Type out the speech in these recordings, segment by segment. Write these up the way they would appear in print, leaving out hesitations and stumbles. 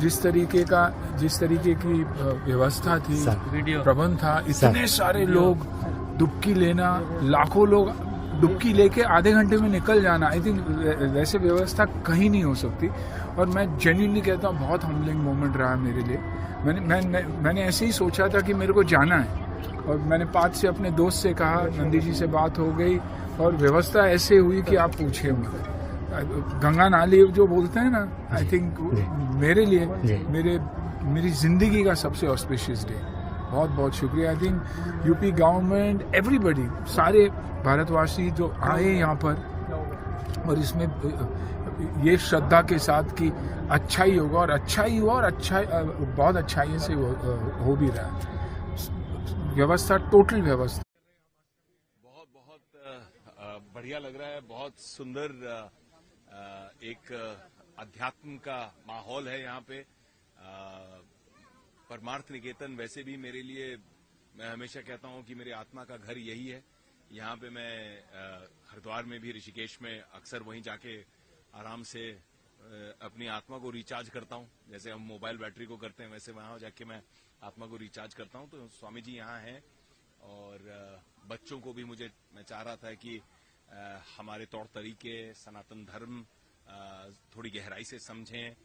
जिस तरीके की व्यवस्था थी, प्रबंध था, इतने सारे लोग डुबकी लेना, लाखों लोग डुबकी लेके आधे घंटे में निकल जाना, आई थिंक वैसे व्यवस्था कहीं नहीं हो सकती। और मैं जेन्युइनली कहता हूँ बहुत हम्बलिंग मोमेंट रहा मेरे लिए। मैंने ऐसे ही सोचा था कि मेरे को जाना है, और मैंने 5 से अपने दोस्त से कहा, नंदी जी से बात हो गई, और व्यवस्था ऐसे हुई कि आप पूछिए मत। गंगा नाली जो बोलते हैं ना, आई थिंक मेरे लिए मेरी जिंदगी का सबसे ऑस्पिशियस डे। बहुत बहुत शुक्रिया। I think UP government, everybody, सारे भारतवासी जो आए यहाँ पर, और इसमें ये श्रद्धा के साथ कि अच्छा ही होगा, और अच्छा ही हुआ, और अच्छा बहुत अच्छाई से हो भी रहा है। व्यवस्था, टोटल व्यवस्था बहुत बढ़िया लग रहा है। बहुत सुंदर एक अध्यात्म का माहौल है यहाँ पे। परमार्थ निकेतन वैसे भी मेरे लिए, मैं हमेशा कहता हूँ कि मेरे आत्मा का घर यही है। यहाँ पे मैं हरिद्वार में भी, ऋषिकेश में अक्सर वहीं जाके आराम से अपनी आत्मा को रिचार्ज करता हूँ। जैसे हम मोबाइल बैटरी को करते हैं, वैसे वहां जाके मैं आत्मा को रिचार्ज करता हूँ। तो स्वामी जी यहाँ हैं, और बच्चों को भी मैं चाह रहा था कि हमारे तौर तरीके, सनातन धर्म थोड़ी गहराई से समझें,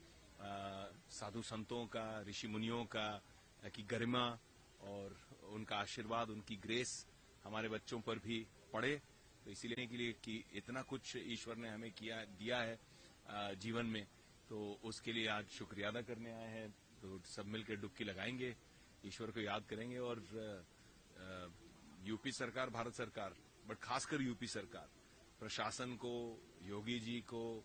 साधु संतों का, ऋषि मुनियों का की गरिमा और उनका आशीर्वाद, उनकी ग्रेस हमारे बच्चों पर भी पड़े। तो इसीलिए के लिए कि इतना कुछ ईश्वर ने हमें दिया है जीवन में, तो उसके लिए आज शुक्रिया अदा करने आए हैं। तो सब मिलकर डुबकी लगाएंगे, ईश्वर को याद करेंगे, और यूपी सरकार, भारत सरकार, बट खासकर यूपी सरकार, प्रशासन को, योगी जी को,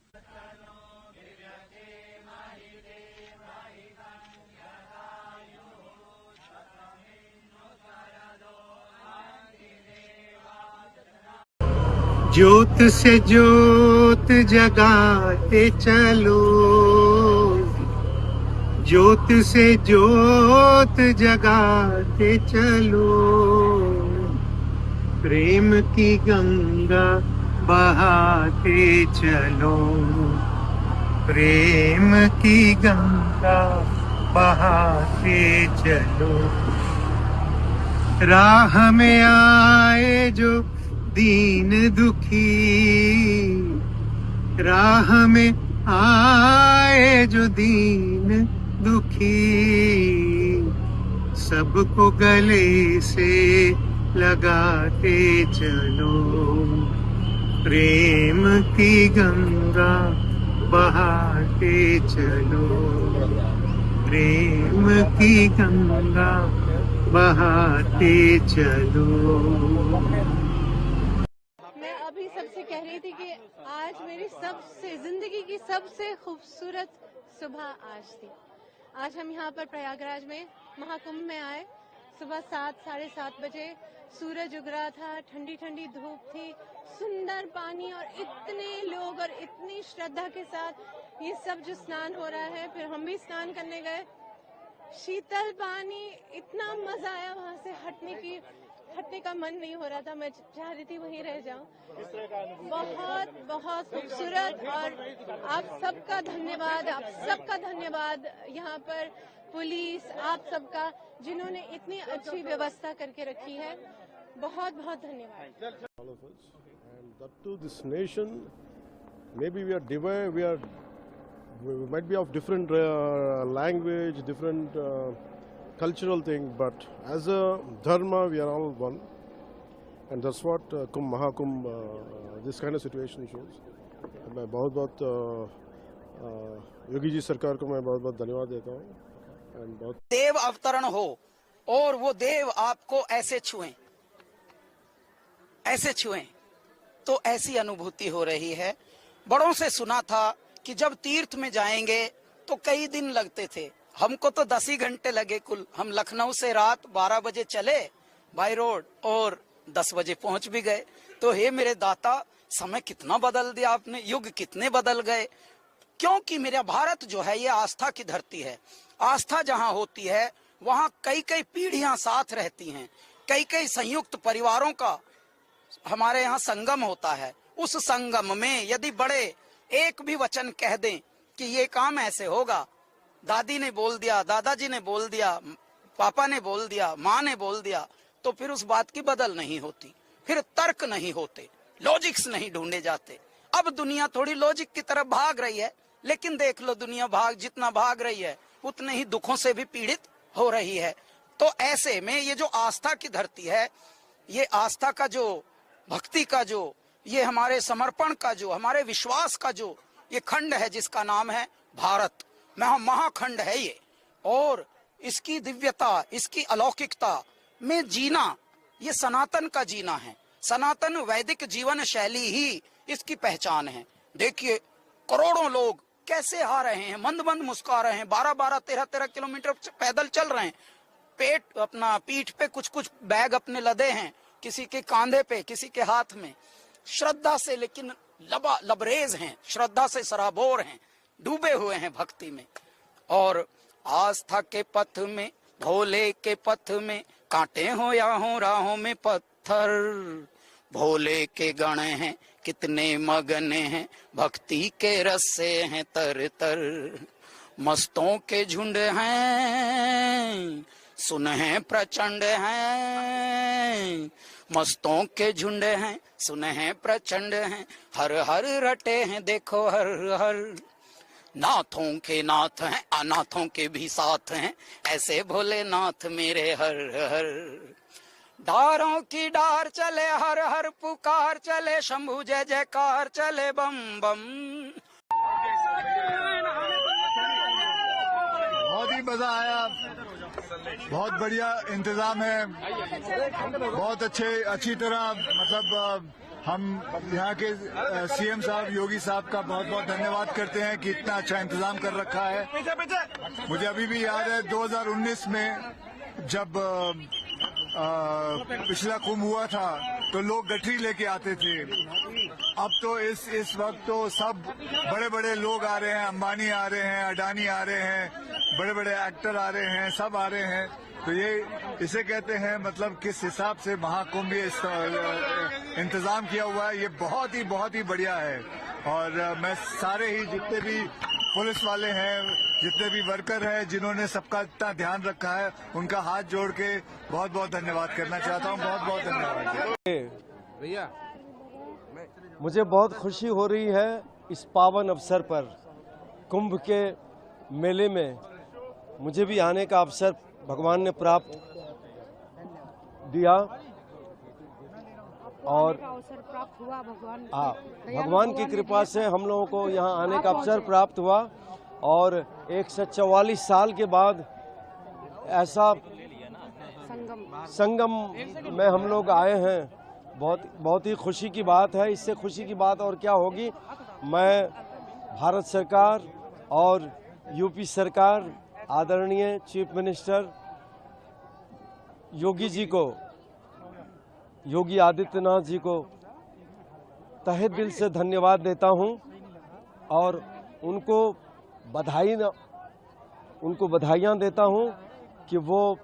ज्योत से ज्योत जगाते चलो, ज्योत से ज्योत जगाते चलो, प्रेम की गंगा बहाते चलो, प्रेम की गंगा बहाते चलो। राह में आए जो दीन दुखी, राह में आए जो दीन दुखी, सबको गले से लगाते चलो, प्रेम की गंगा बहाते चलो, प्रेम की गंगा बहाते चलो। मैं अभी सबसे कह रही थी कि आज मेरी जिंदगी की सबसे खूबसूरत सुबह आज थी। आज हम यहाँ पर प्रयागराज में महाकुंभ में आए। सुबह 7-7:30 बजे सूरज उग रहा था, ठंडी ठंडी धूप थी, सुंदर पानी, और इतने लोग और इतनी श्रद्धा के साथ ये सब जो स्नान हो रहा है। फिर हम भी स्नान करने गए, शीतल पानी, इतना मजा आया। वहाँ से हटने का मन नहीं हो रहा था, मैं चाह रही थी वहीं रह जाऊं। बहुत बहुत खूबसूरत, और आप सबका धन्यवाद यहाँ पर पुलिस, आप सबका, जिन्होंने इतनी अच्छी व्यवस्था करके रखी है। बहुत बहुत धन्यवाद। All of us, and up to this nation, maybe we are divided, we might be of different language, different cultural thing, but as a dharma we are all one, and that's what Mahakumbh, this kind of situation shows. मैं बहुत योगी जी सरकार को मैं बहुत धन्यवाद देता हूँ। बहुत देव अवतरण हो और वो देव आपको ऐसे छुएं तो ऐसी अनुभूति हो रही है। बड़ों से सुना था कि जब तीर्थ में जाएंगे तो कई दिन लगते थे, हमको तो 10 ही घंटे लगे कुल। हम लखनऊ से रात 12 बजे चले बाय रोड और 10 बजे पहुंच भी गए। तो हे मेरे दाता, समय कितना बदल दिया आपने, युग कितने बदल गए। क्योंकि मेरा भारत जो है ये आस्था की धरती है। आस्था जहाँ होती है वहाँ कई कई पीढ़ियां साथ रहती हैं, कई कई संयुक्त परिवारों का हमारे यहाँ संगम होता है। उस संगम में यदि बड़े एक भी वचन कह दें कि ये काम ऐसे होगा, दादी ने बोल दिया, दादाजी ने बोल दिया, पापा ने बोल दिया, माँ ने बोल दिया, तो फिर उस बात की बदल नहीं होती, फिर तर्क नहीं होते, लॉजिक्स नहीं ढूंढे जाते। अब दुनिया थोड़ी लॉजिक की तरफ भाग रही है, लेकिन देख लो दुनिया जितना भाग रही है उतने ही दुखों से भी पीड़ित हो रही है। तो ऐसे में ये जो आस्था की धरती है, ये आस्था का जो, भक्ति का जो, ये हमारे समर्पण का जो, हमारे विश्वास का जो ये खंड है जिसका नाम है भारत, महाखंड है ये, और इसकी दिव्यता, इसकी अलौकिकता में जीना, ये सनातन का जीना है। सनातन वैदिक जीवन शैली ही इसकी पहचान है। देखिए करोड़ों लोग कैसे आ रहे हैं, मंद मंद मुस्कुरा रहे हैं, 12-12, 13-13 किलोमीटर पैदल चल रहे हैं, पीठ पे कुछ बैग अपने लदे हैं, किसी के कांधे पे, किसी के हाथ में, श्रद्धा से, लेकिन लबरेज हैं, श्रद्धा से सराबोर हैं, डूबे हुए हैं भक्ति में। और आस्था के पथ में, भोले के पथ में, कांटे हो या हो राहों में पत्थर, भोले के गण हैं कितने मगन हैं, भक्ति के रस से हैं तर तर, मस्तों के झुंड हैं सुन हैं प्रचंड हैं, मस्तों के झुंड हैं सुन हैं प्रचंड हैं, हर हर रटे हैं देखो हर हर, नाथों के नाथ हैं अनाथों के भी साथ हैं, ऐसे भोलेनाथ मेरे हर हर। डारों की डार चले हर हर पुकार चले, शंभु जय जयकार चले बम बम। बहुत ही मजा आया, बहुत बढ़िया इंतजाम है, बहुत अच्छी तरह, मतलब हम यहाँ के सीएम साहब योगी साहब का बहुत बहुत धन्यवाद करते हैं कि इतना अच्छा इंतजाम कर रखा है। मुझे अभी भी याद है 2019 में जब पिछला कुंभ हुआ था तो लोग गठरी लेके आते थे। अब तो इस वक्त तो सब बड़े बड़े लोग आ रहे हैं, अंबानी आ रहे हैं, अडानी आ रहे हैं, बड़े बड़े एक्टर आ रहे हैं, सब आ रहे हैं। तो ये इसे कहते हैं, मतलब किस हिसाब से महाकुंभ ये इंतजाम किया हुआ है, ये बहुत ही बढ़िया है। और मैं सारे ही जितने भी पुलिस वाले हैं, जितने भी वर्कर हैं, जिन्होंने सबका इतना ध्यान रखा है, उनका हाथ जोड़ के बहुत बहुत धन्यवाद करना चाहता हूँ। बहुत बहुत धन्यवाद भैया। मुझे बहुत खुशी हो रही है इस पावन अवसर पर, कुंभ के मेले में मुझे भी आने का अवसर भगवान ने प्राप्त दिया। और प्राप्त हुआ भगवान की कृपा से हम लोगों को यहाँ आने का अवसर प्राप्त हुआ। और 144 साल के बाद ऐसा संगम में हम लोग आए हैं, बहुत ही खुशी की बात है। इससे खुशी की बात और क्या होगी। मैं भारत सरकार और यूपी सरकार, आदरणीय चीफ मिनिस्टर योगी आदित्यनाथ जी को तहे दिल से धन्यवाद देता हूं और उनको बधाइयां देता हूं कि वो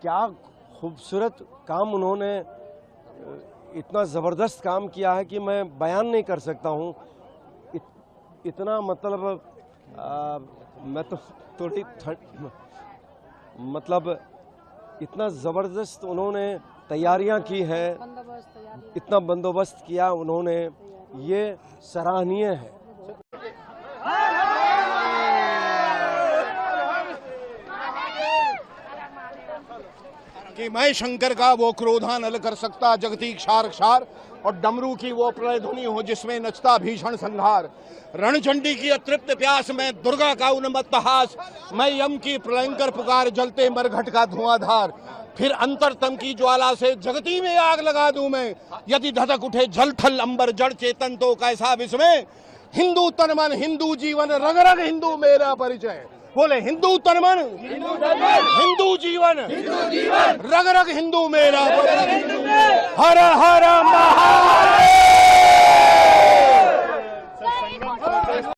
क्या खूबसूरत काम उन्होंने, इतना ज़बरदस्त काम किया है कि मैं बयान नहीं कर सकता हूं। इतना मतलब मैं तो थोड़ी मतलब इतना ज़बरदस्त उन्होंने तैयारियां की है, इतना बंदोबस्त किया उन्होंने, ये सराहनीय है। कि मैं शंकर का वो क्रोधानल कर सकता जगती क्षार क्षार, और डमरू की वो प्रलय ध्वनि हो जिसमें नचता भीषण संहार। रणचंडी की अतृप्त प्यास में दुर्गा का उन्मत्त हास, मैं यम की प्रलयंकर पुकार जलते मरघट का धुआंधार। फिर अंतरतम की ज्वाला से जगती में आग लगा दूं मैं, यदि धधक उठे जल थल अंबर जड़ चेतन तो कैसा विस्मय। हिंदू तन मन हिंदू जीवन, रग रग हिंदू मेरा परिचय। बोले हिंदू तन मन हिंदू जीवन, रग रग हिंदू मेरा परिचय। हर हर महादेव।